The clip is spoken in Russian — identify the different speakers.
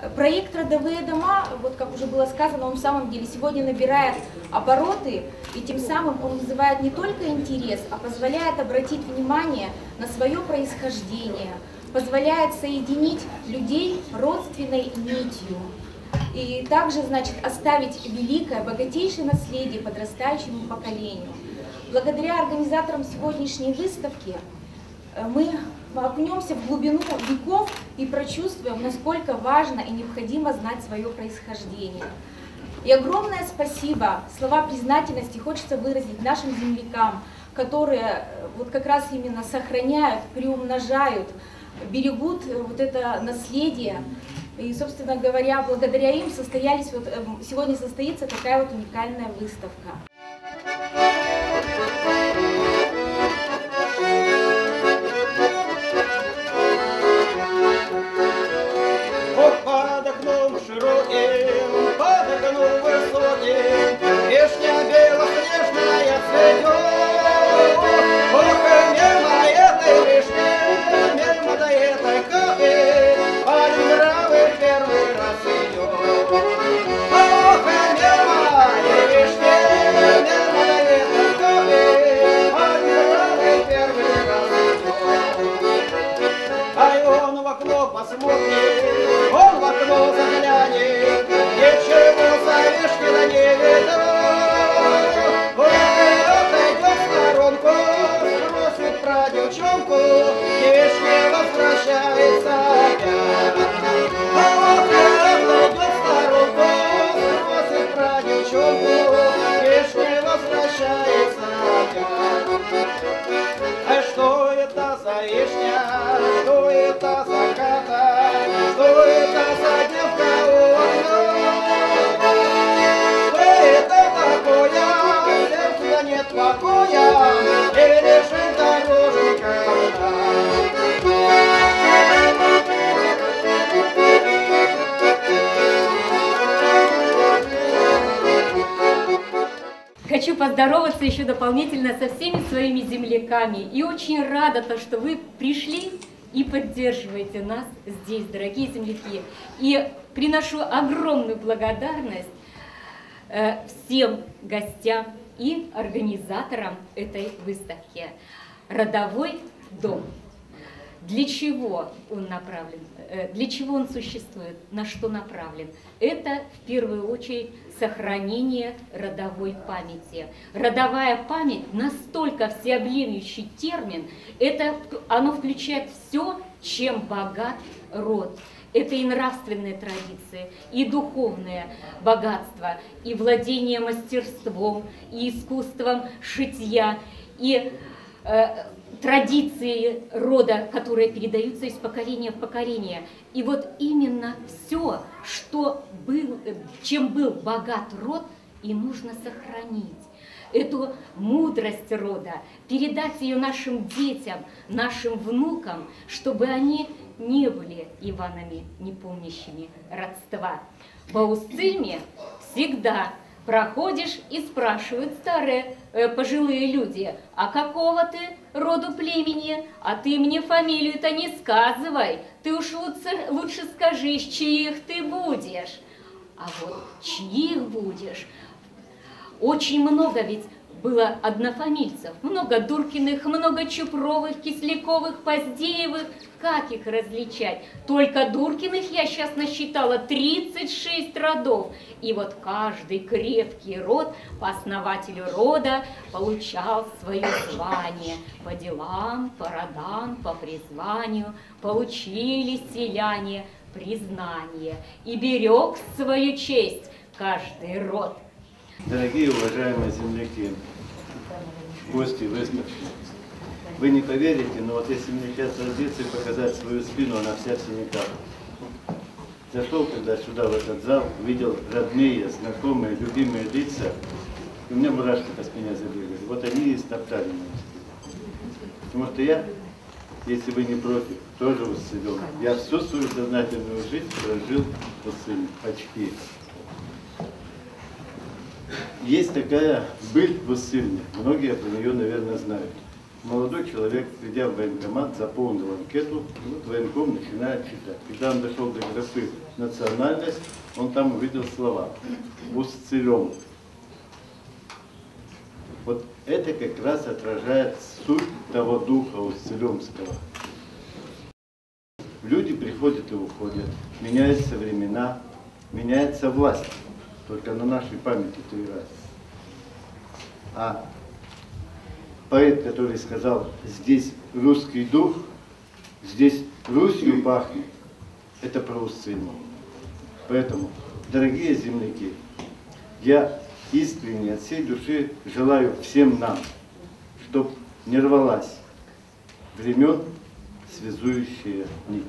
Speaker 1: Проект «Родовые дома», вот как уже было сказано, он в самом деле сегодня набирает обороты, и тем самым он вызывает не только интерес, а позволяет обратить внимание на свое происхождение, позволяет соединить людей родственной нитью. И также, значит, оставить великое, богатейшее наследие подрастающему поколению. Благодаря организаторам сегодняшней выставки мы окунемся в глубину веков и прочувствуем, насколько важно и необходимо знать свое происхождение. И огромное спасибо, слова признательности хочется выразить нашим землякам, которые вот как раз именно сохраняют, приумножают, берегут вот это наследие. И, собственно говоря, благодаря им сегодня состоится такая вот уникальная выставка.
Speaker 2: Хочу поздороваться еще дополнительно со всеми своими земляками. И очень рада, что вы пришли и поддерживаете нас здесь, дорогие земляки. И приношу огромную благодарность всем гостям и организаторам этой выставки. Родовой дом. Для чего он направлен? Для чего он существует? На что направлен? Это в первую очередь сохранение родовой памяти. Родовая память настолько всеобъемлющий термин, оно включает все, чем богат род. Это и нравственные традиции, и духовное богатство, и владение мастерством, и искусством шитья, и традиции рода, которые передаются из поколения в поколение. И вот именно все, чем был богат род, и нужно сохранить. Эту мудрость рода, передать ее нашим детям, нашим внукам, чтобы они не были Иванами, не помнящими родства. По Устыльме всегда проходишь и спрашивают старые пожилые люди: а какого ты роду племени? А ты мне фамилию-то не сказывай, ты уж лучше скажи, с чьих ты будешь. А вот чьих будешь? Очень много ведь было однофамильцев, много Дуркиных, много Чупровых, Кисляковых, Поздеевых. Как их различать? Только Дуркиных я сейчас насчитала 36 родов. И вот каждый крепкий род по основателю рода получал свое звание. По делам, по родам, по призванию получили селяне признание. И берег свою честь каждый род.
Speaker 3: Дорогие уважаемые земляки, гости выставки, вы не поверите, но вот если мне сейчас разделиться и показать свою спину, она вся в синяках. Зашел, когда сюда, в этот зал, увидел родные, знакомые, любимые лица, и у меня мурашки по спине забегали. Вот они и стоптали меня. Потому что я, если вы не против, тоже Уссылён. Я всю свою сознательную жизнь прожил в Уссыльме, почти. Есть такая быль в Уссыльме, многие про нее, наверное, знают. Молодой человек, придя в военкомат, заполнил анкету, и вот военком начинает читать. Когда он дошел до графы национальность, он там увидел слова «Устцелем». Вот это как раз отражает суть того духа Устцелемского. Люди приходят и уходят, меняются времена, меняется власть. Только на нашей памяти 3 раза. А поэт, который сказал, здесь русский дух, здесь Русью пахнет, это про Устцельму. Поэтому, дорогие земляки, я искренне от всей души желаю всем нам, чтобы не рвалась времен связующие нити.